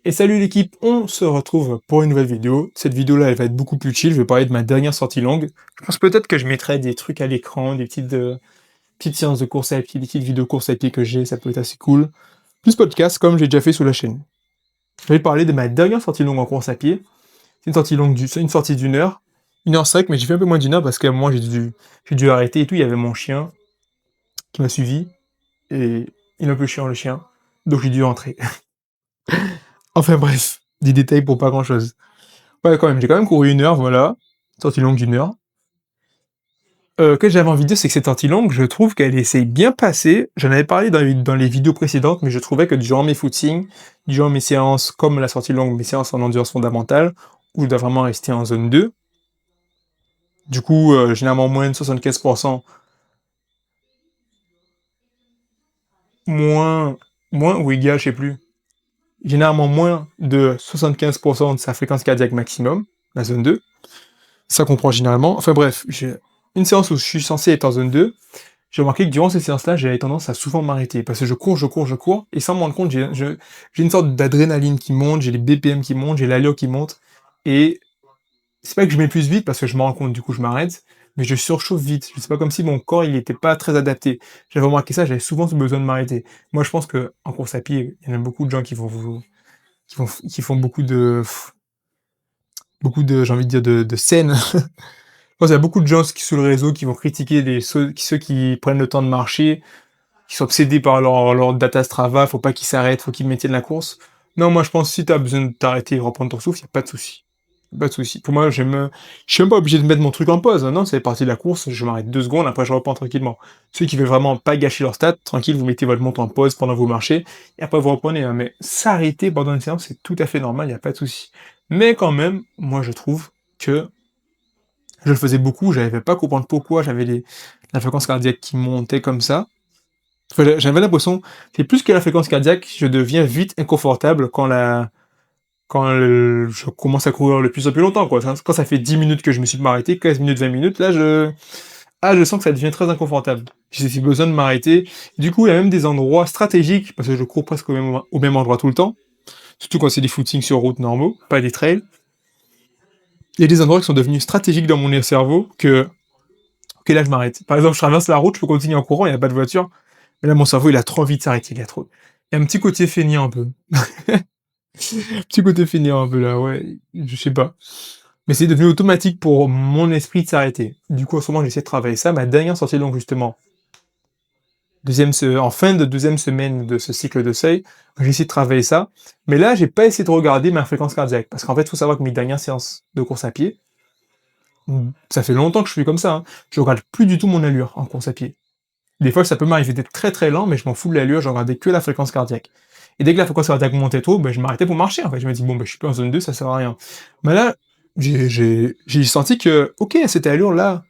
Et salut l'équipe, on se retrouve pour une nouvelle vidéo. Cette vidéo-là, elle va être beaucoup plus chill. Je vais parler de ma dernière sortie longue. Je pense peut-être que je mettrai des trucs à l'écran, des petites séances de course à pied, des petites vidéos course à pied que j'ai, ça peut être assez cool. Plus podcast, comme j'ai déjà fait sur la chaîne. Je vais parler de ma dernière sortie longue en course à pied. C'est une sortie longue, c'est une sortie d'une heure. 1h05, mais j'ai fait un peu moins d'une heure parce qu'à un moment, j'ai dû arrêter et tout. Il y avait mon chien qui m'a suivi. Et il est un peu chiant, le chien. Donc j'ai dû rentrer. Enfin bref, des détails pour pas grand-chose. Ouais, quand même, j'ai quand même couru 1 heure, voilà. Sortie longue d'1 heure. Que j'avais envie de dire, c'est que cette sortie longue, je trouve qu'elle essaye bien passer. J'en avais parlé dans les vidéos précédentes, mais je trouvais que durant mes footings, durant mes séances, comme la sortie longue, mes séances en endurance fondamentale, où je dois vraiment rester en zone 2, du coup, généralement moins de 75%, moins, moins ou égal, je sais plus, généralement moins de 75% de sa fréquence cardiaque maximum, la zone 2. Ça comprend généralement. Enfin bref, j'ai une séance où je suis censé être en zone 2. J'ai remarqué que durant ces séances-là, j'avais tendance à souvent m'arrêter. Parce que je cours, et sans me rendre compte, j'ai une sorte d'adrénaline qui monte, j'ai les BPM qui montent, j'ai l'allure qui monte. Et c'est pas que je m'épuise vite, parce que je me rends compte, du coup je m'arrête, mais je surchauffe vite. C'est pas comme si mon corps, il était pas très adapté. J'avais remarqué ça, j'avais souvent besoin de m'arrêter. Moi, je pense que en course à pied, il y en a beaucoup de gens qui font beaucoup de, j'ai envie de dire, de scènes. Je pense qu'il y a beaucoup de gens qui, sur le réseau, qui vont critiquer ceux qui prennent le temps de marcher, qui sont obsédés par leur data Strava, faut pas qu'ils s'arrêtent, faut qu'ils maintiennent la course. Non, moi je pense que si t'as besoin de t'arrêter et reprendre ton souffle, y a pas de souci. Pas de souci. Pour moi, je suis même pas obligé de mettre mon truc en pause. Non, c'est partie de la course, je m'arrête 2 secondes, après je reprends tranquillement. Ceux qui veulent vraiment pas gâcher leur stats, tranquille, vous mettez votre montre en pause pendant que vous marchez, et après vous reprenez. Hein. Mais s'arrêter pendant une séance, c'est tout à fait normal, y a pas de souci. Mais quand même, moi je trouve que je le faisais beaucoup, j'avais pas comprendre pourquoi la fréquence cardiaque qui montait comme ça. Enfin, j'avais l'impression, c'est plus que la fréquence cardiaque, je deviens vite inconfortable quand je commence à courir le plus en plus longtemps, quoi. Quand ça fait 10 minutes que je me suis arrêté, 15 minutes, 20 minutes, là, je sens que ça devient très inconfortable. J'ai besoin de m'arrêter. Du coup, il y a même des endroits stratégiques, parce que je cours presque au même endroit tout le temps, surtout quand c'est des footings sur route normaux, pas des trails. Il y a des endroits qui sont devenus stratégiques dans mon cerveau que là, je m'arrête. Par exemple, je traverse la route, je peux continuer en courant, il n'y a pas de voiture. Mais là, mon cerveau, il a trop envie de s'arrêter, Il y a un petit côté feignant un peu. Petit côté fainéant un peu là, ouais, je sais pas. Mais c'est devenu automatique pour mon esprit de s'arrêter. Du coup, en ce moment, j'essaie de travailler ça. Ma dernière sortie longue, justement, en fin de deuxième semaine de ce cycle de seuil, j'ai essayé de travailler ça. Mais là, j'ai pas essayé de regarder ma fréquence cardiaque. Parce qu'en fait, il faut savoir que mes dernières séances de course à pied, ça fait longtemps que je suis comme ça. Hein. Je regarde plus du tout mon allure en course à pied. Des fois, ça peut m'arriver d'être très très lent, mais je m'en fous de l'allure, je regardais que la fréquence cardiaque. Et dès que la fréquence cardiaque montait trop, ben, je m'arrêtais pour marcher, en fait. Je me dis, bon, ben, je suis plus en zone 2, ça sert à rien. Mais là, j'ai senti que, ok, cette allure-là,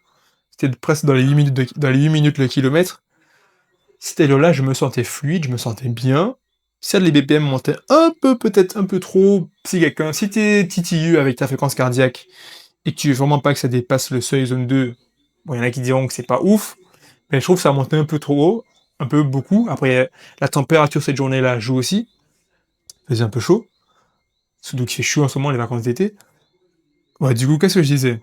c'était presque dans les 8 minutes, dans les 8 minutes le kilomètre, cette allure-là, je me sentais fluide, je me sentais bien. Certes, les BPM montaient un peu, peut-être un peu trop. Si t'es titilleux avec ta fréquence cardiaque, et que tu veux vraiment pas que ça dépasse le seuil zone 2, bon, il y en a qui diront que c'est pas ouf, mais je trouve que ça montait un peu trop haut, un peu beaucoup. Après, la température cette journée-là joue aussi. Il faisait un peu chaud. Surtout qu'il fait chaud en ce moment, les vacances d'été. Ouais, du coup, qu'est-ce que je disais?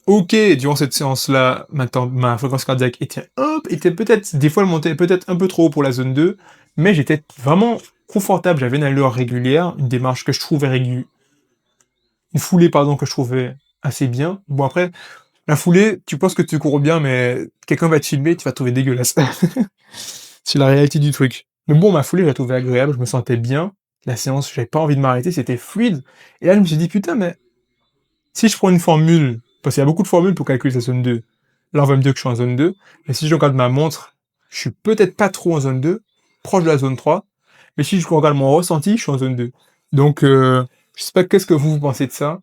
Ok, durant cette séance-là, ma fréquence cardiaque était peut-être, des fois elle montait peut-être un peu trop haut pour la zone 2, mais j'étais vraiment confortable, j'avais une allure régulière, une démarche que je trouvais une foulée, pardon, que je trouvais assez bien. Bon après, la foulée, tu penses que tu cours bien, mais quelqu'un va te filmer, tu vas te trouver dégueulasse. C'est la réalité du truc. Mais bon, ma foulée, je la trouvais agréable, je me sentais bien. La séance, j'avais pas envie de m'arrêter, c'était fluide. Et là, je me suis dit, putain, mais si je prends une formule, parce qu'il y a beaucoup de formules pour calculer sa zone 2. Là, on va me dire que je suis en zone 2. Mais si je regarde ma montre, je suis peut-être pas trop en zone 2, proche de la zone 3. Mais si je regarde mon ressenti, je suis en zone 2. Donc, je sais pas qu'est-ce que vous pensez de ça.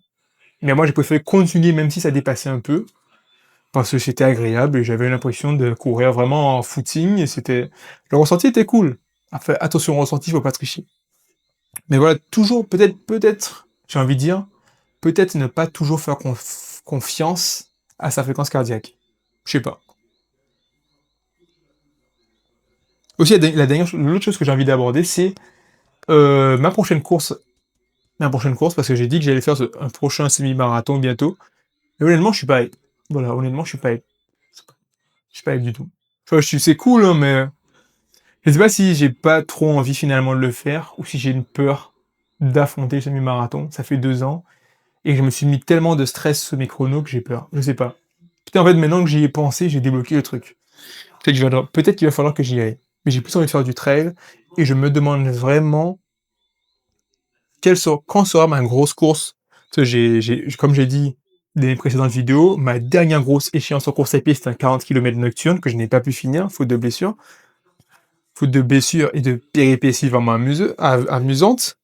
Mais moi, j'ai préféré continuer même si ça dépassait un peu. Parce que c'était agréable et j'avais l'impression de courir vraiment en footing et le ressenti était cool. Enfin, attention au ressenti, faut pas tricher. Mais voilà, toujours, peut-être, j'ai envie de dire, peut-être ne pas toujours faire confiance à sa fréquence cardiaque. Je sais pas. Aussi, l'autre chose que j'ai envie d'aborder, c'est ma prochaine course la prochaine course parce que j'ai dit que j'allais faire un prochain semi-marathon bientôt. Et honnêtement, je suis pas hype. Voilà, honnêtement, je suis pas hype. Je suis pas hype du tout. Enfin, c'est cool, hein, mais je sais pas si j'ai pas trop envie finalement de le faire ou si j'ai une peur d'affronter le semi-marathon. Ça fait 2 ans et je me suis mis tellement de stress sur mes chronos que j'ai peur. Je sais pas. Peut-être en fait maintenant que j'y ai pensé, j'ai débloqué le truc. Peut-être qu'il va falloir que j'y aille. Mais j'ai plus envie de faire du trail et je me demande vraiment quand sera ma grosse course. Parce que comme j'ai dit dans les précédentes vidéos, ma dernière grosse échéance en course à pied, c'était un 40 km nocturne que je n'ai pas pu finir, faute de blessures. Faute de blessures et de péripéties vraiment amusantes.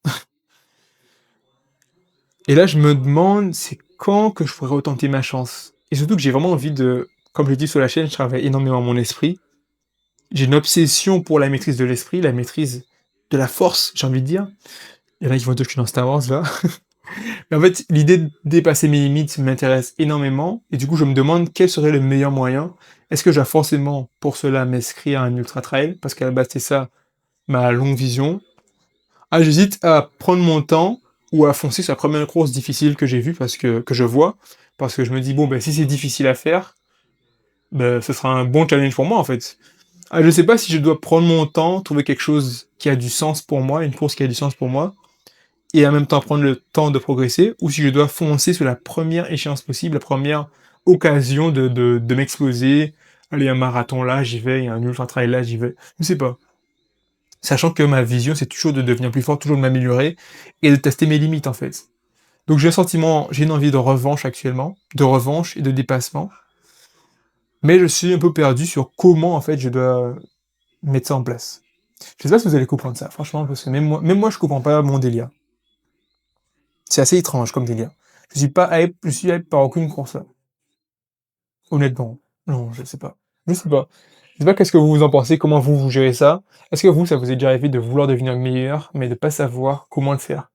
Et là, je me demande, c'est quand que je pourrais retenter ma chance. Et surtout que j'ai vraiment envie de, comme je l'ai dit sur la chaîne, je travaille énormément mon esprit. J'ai une obsession pour la maîtrise de l'esprit, la maîtrise de la force, j'ai envie de dire. Il y en a qui vont dire que je suis dans Star Wars, là. Mais en fait, l'idée de dépasser mes limites m'intéresse énormément. Et du coup, je me demande quel serait le meilleur moyen. Est-ce que je dois forcément, pour cela, m'inscrire à un ultra trail? Parce qu'à la base, c'est ça, ma longue vision. Ah, j'hésite à prendre mon temps ou à foncer sur la première course difficile que j'ai vue que je vois. Parce que je me dis, bon, ben, si c'est difficile à faire, ben, ce sera un bon challenge pour moi, en fait. Ah, je sais pas si je dois prendre mon temps, trouver quelque chose qui a du sens pour moi, une course qui a du sens pour moi, et en même temps prendre le temps de progresser, ou si je dois foncer sur la première échéance possible, la première occasion de m'exposer. Allez, un marathon là, j'y vais, un ultra trail là, j'y vais. Je sais pas. Sachant que ma vision, c'est toujours de devenir plus fort, toujours de m'améliorer, et de tester mes limites, en fait. Donc j'ai un sentiment, j'ai une envie de revanche actuellement, de revanche et de dépassement, mais je suis un peu perdu sur comment, en fait, je dois mettre ça en place. Je sais pas si vous allez comprendre ça, franchement, parce que même moi je comprends pas mon délire. C'est assez étrange comme délire. Je suis hype par aucune course là. Honnêtement. Non, je sais pas. Je sais pas. Je sais pas qu'est-ce que vous en pensez, comment vous gérez ça. Est-ce que vous, ça vous est déjà arrivé de vouloir devenir meilleur, mais de pas savoir comment le faire?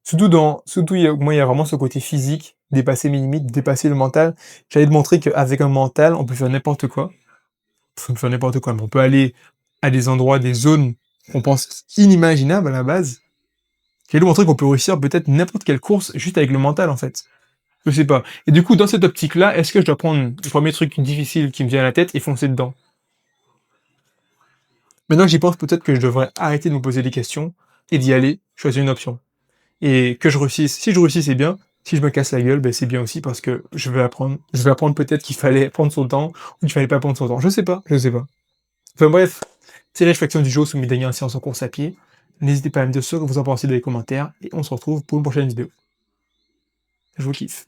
Surtout, moi, il y a vraiment ce côté physique, dépasser mes limites, dépasser le mental. J'allais te montrer qu'avec un mental, on peut faire n'importe quoi. On peut faire n'importe quoi, mais on peut aller à des endroits, des zones qu'on pense inimaginables à la base. J'allais te montrer qu'on peut réussir peut-être n'importe quelle course juste avec le mental, en fait. Je sais pas. Et du coup, dans cette optique-là, est-ce que je dois prendre le premier truc difficile qui me vient à la tête et foncer dedans? Maintenant que j'y pense, peut-être que je devrais arrêter de me poser des questions et d'y aller, choisir une option. Et que je réussisse. Si je réussis, c'est bien. Si je me casse la gueule, ben c'est bien aussi parce que je vais apprendre. Je vais apprendre peut-être qu'il fallait prendre son temps ou qu'il fallait pas prendre son temps. Je sais pas, je sais pas. Enfin bref, c'est la réflexion du jour sous mes dernières séances en course à pied. N'hésitez pas à me dire ce que vous en pensez dans les commentaires et on se retrouve pour une prochaine vidéo. Je vous kiffe.